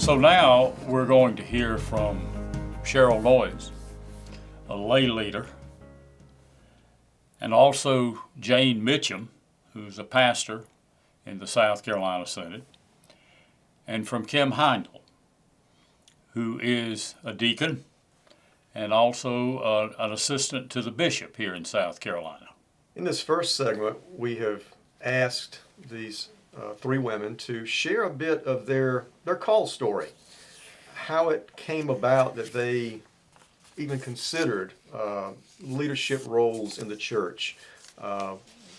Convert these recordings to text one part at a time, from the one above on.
So now we're going to hear from Cheryle Noyes, a lay leader, and also Jane Mitcham, who's a pastor in the South Carolina Synod, and from Kim Heindl, who is a deacon and also an assistant to the bishop here in South Carolina. In this first segment, we have asked these three women to share a bit of their call story, how it came about that they even considered leadership roles in the church,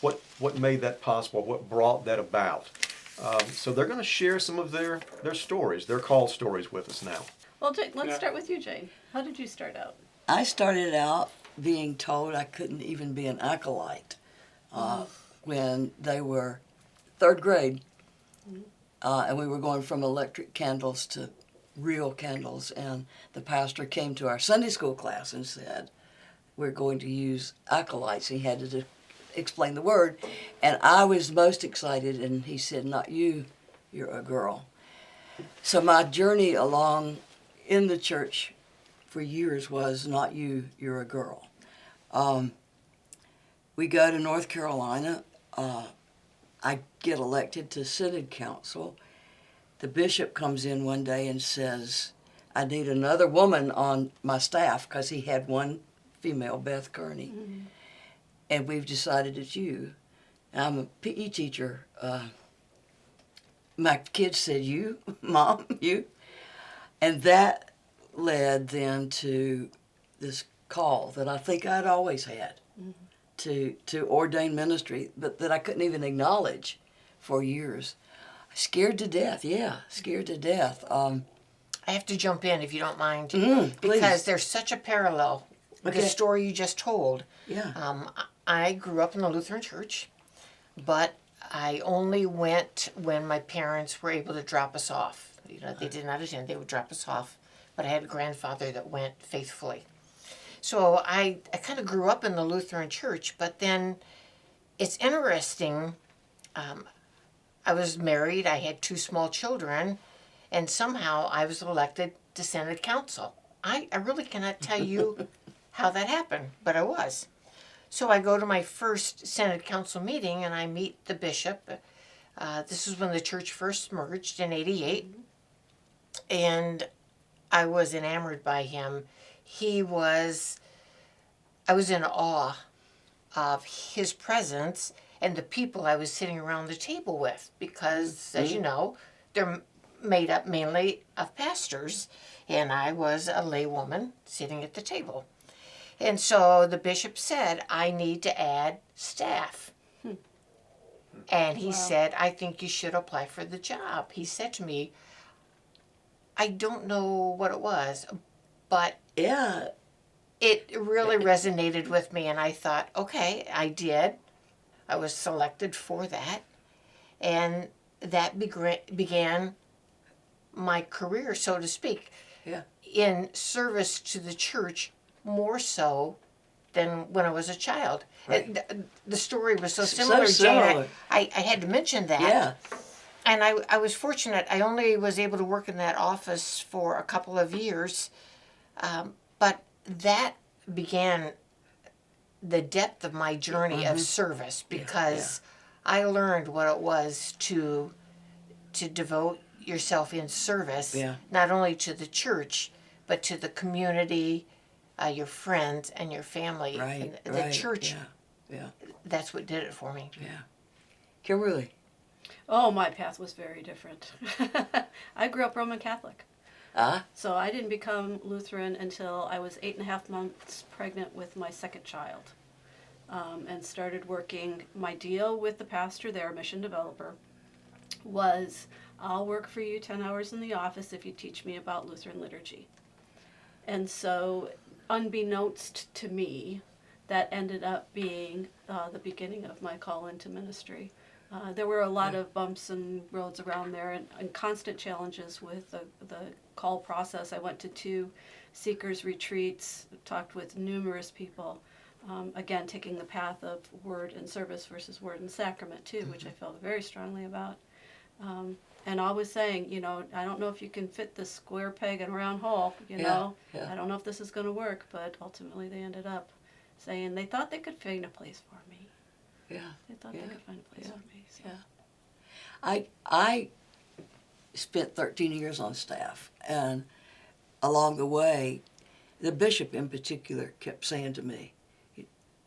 what made that possible, what brought that about. So they're going to share some of their stories, their call stories with us now. Well, Jane, let's start with you, Jane. How did you start out? I started out being told I couldn't even be an acolyte when they were third grade, and we were going from electric candles to real candles, and the pastor came to our Sunday school class and said, we're going to use acolytes. He had to explain the word, and I was most excited, and he said, not you, you're a girl. So my journey along in the church for years was not you, you're a girl. We go to North Carolina. I get elected to Synod Council. The bishop comes in one day and says, I need another woman on my staff, because he had one female, Beth Kearney. Mm-hmm. And we've decided it's you. And I'm a PE teacher. My kids said, you, Mom, you. And that led then to this call that I think I'd always had to ordained ministry, but that I couldn't even acknowledge for years. Scared to death, scared to death. I have to jump in if you don't mind, Please. because there's such a parallel with the story you just told. Yeah. I grew up in the Lutheran Church, but I only went when my parents were able to drop us off. You know, they did not attend; they would drop us off. But I had a grandfather that went faithfully. So I kind of grew up in the Lutheran Church, but then it's interesting. I was married, I had 2 small children, and somehow I was elected to Synod Council. I really cannot tell you how that happened, but I was. So I go to my first Synod Council meeting and I meet the bishop. This is when the church first merged in '88, and I was enamored by him. I was in awe of his presence and the people I was sitting around the table with, because, as you know, they're made up mainly of pastors, and I was a lay woman sitting at the table. And so the bishop said, I need to add staff. And he said, I think you should apply for the job. He said to me, I don't know what it was, but it really resonated with me, and I thought, okay, I did. I was selected for that, and that began my career, so to speak, in service to the church, more so than when I was a child. Right. The story was so similar, Jane. I had to mention that. Yeah. And I was fortunate. I only was able to work in that office for a couple of years, but that began the depth of my journey of service, because I learned what it was to devote yourself in service, not only to the church, but to the community, your friends, and your family. Right, and the church, that's what did it for me. Yeah. Kimberly. Oh, my path was very different. I grew up Roman Catholic. So I didn't become Lutheran until I was 8.5 months pregnant with my second child, and started working. My deal with the pastor there, mission developer, was I'll work for you 10 hours in the office if you teach me about Lutheran liturgy. And so, unbeknownst to me, that ended up being the beginning of my call into ministry. There were a lot of bumps and roads around there, and constant challenges with the call process. I went to 2 seekers retreats, talked with numerous people, again taking the path of word and service versus word and sacrament too, which I felt very strongly about. And always saying, you know, I don't know if you can fit this square peg in a round hole, you know. Yeah. I don't know if this is going to work, but ultimately they ended up saying they thought they could find a place for me. Yeah. They thought they could find a place for me. So. Yeah. I spent 13 years on staff, and along the way, the bishop in particular kept saying to me,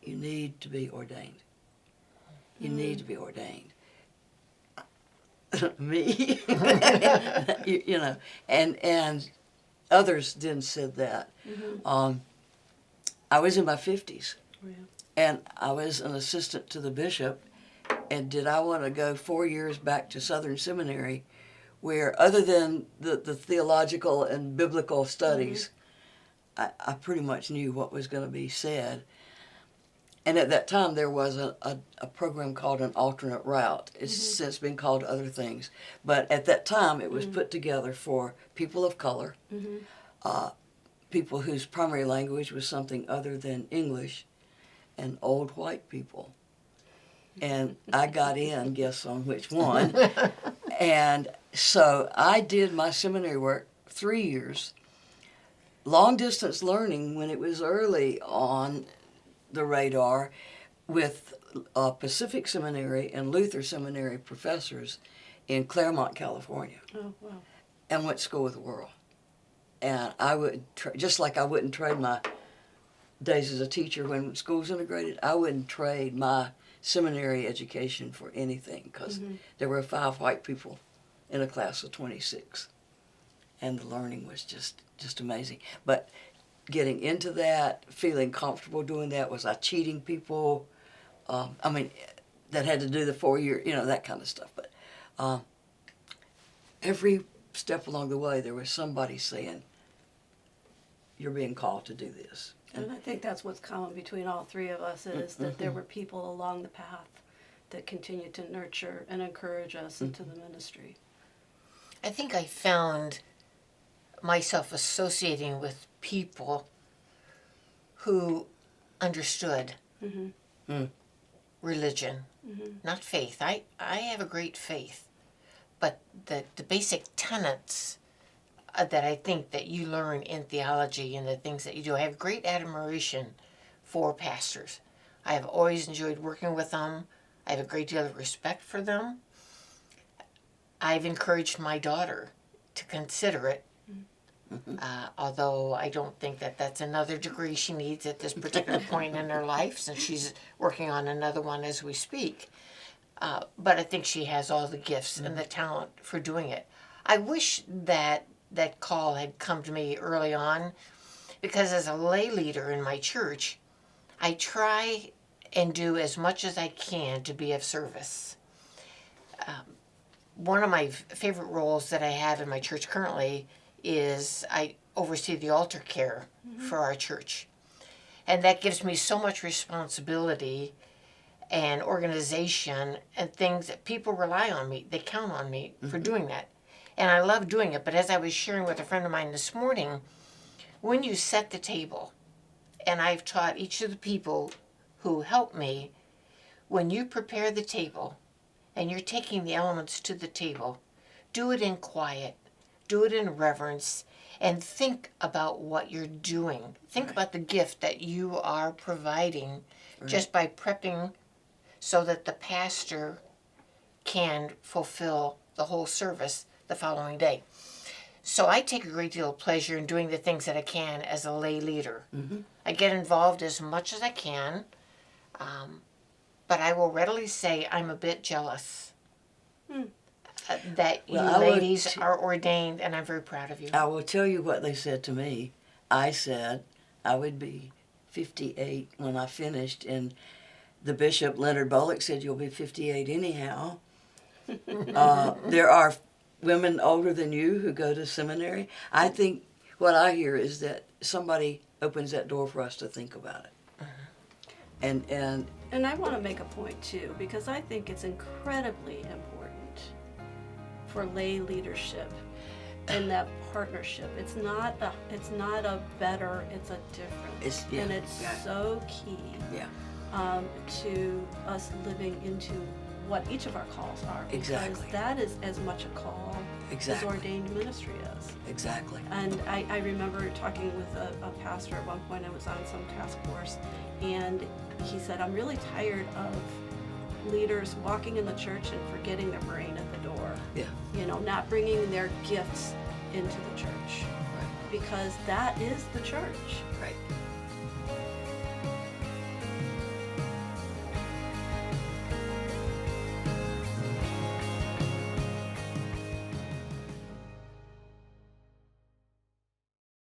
you need to be ordained. You need to be ordained. Me, you know, and others then said that. I was in my 50s, and I was an assistant to the bishop, and did I want to go 4 years back to Southern Seminary, where other than the theological and biblical studies, I pretty much knew what was going to be said. And at that time, there was a program called an alternate route. It's since been called other things. But at that time, it was put together for people of color, people whose primary language was something other than English, and old white people. And I got in, guess on which one. And so I did my seminary work 3 years, long distance learning when it was early on the radar, with Pacific Seminary and Luther Seminary professors in Claremont, California. Oh, wow. And went to school with the world. And I would, just like I wouldn't trade my days as a teacher when school's integrated, I wouldn't trade my seminary education for anything, because there were 5 white people in a class of 26. And the learning was just amazing. But getting into that, feeling comfortable doing that, was I cheating people? I mean, that had to do the 4 year, you know, that kind of stuff. But every step along the way, there was somebody saying, you're being called to do this. And I think that's what's common between all three of us, is that there were people along the path that continued to nurture and encourage us into the ministry. I think I found myself associating with people who understood religion, not faith. I have a great faith, but the basic tenets that I think that you learn in theology and the things that you do, I have great admiration for pastors. I have always enjoyed working with them. I have a great deal of respect for them. I've encouraged my daughter to consider it, although I don't think that that's another degree she needs at this particular point in her life, since she's working on another one as we speak. But I think she has all the gifts and the talent for doing it. I wish that call had come to me early on, because as a lay leader in my church, I try and do as much as I can to be of service. One of my favorite roles that I have in my church currently is I oversee the altar care for our church. And that gives me so much responsibility and organization and things that people rely on me. They count on me for doing that. And I love doing it. But as I was sharing with a friend of mine this morning, when you set the table, and I've taught each of the people who help me, when you prepare the table and you're taking the elements to the table, do it in quiet, do it in reverence, and think about what you're doing. Think about the gift that you are providing just by prepping so that the pastor can fulfill the whole service the following day. So I take a great deal of pleasure in doing the things that I can as a lay leader. I get involved as much as I can, but I will readily say I'm a bit jealous that you ladies are ordained, and I'm very proud of you. I will tell you what they said to me. I said I would be 58 when I finished, and the bishop, Leonard Bullock, said you'll be 58 anyhow. There are women older than you who go to seminary. I think what I hear is that somebody opens that door for us to think about it. And I want to make a point too, because I think it's incredibly important for lay leadership in that partnership. It's not a better, it's a different. And it's so key to us living into what each of our calls are. Exactly. Because that is as much a call Exactly. as ordained ministry is. Exactly. And I remember talking with a pastor at one point. I was on some task force, and he said, I'm really tired of leaders walking in the church and forgetting their brain at the door. Yeah. You know, not bringing their gifts into the church. Right. Because that is the church. Right.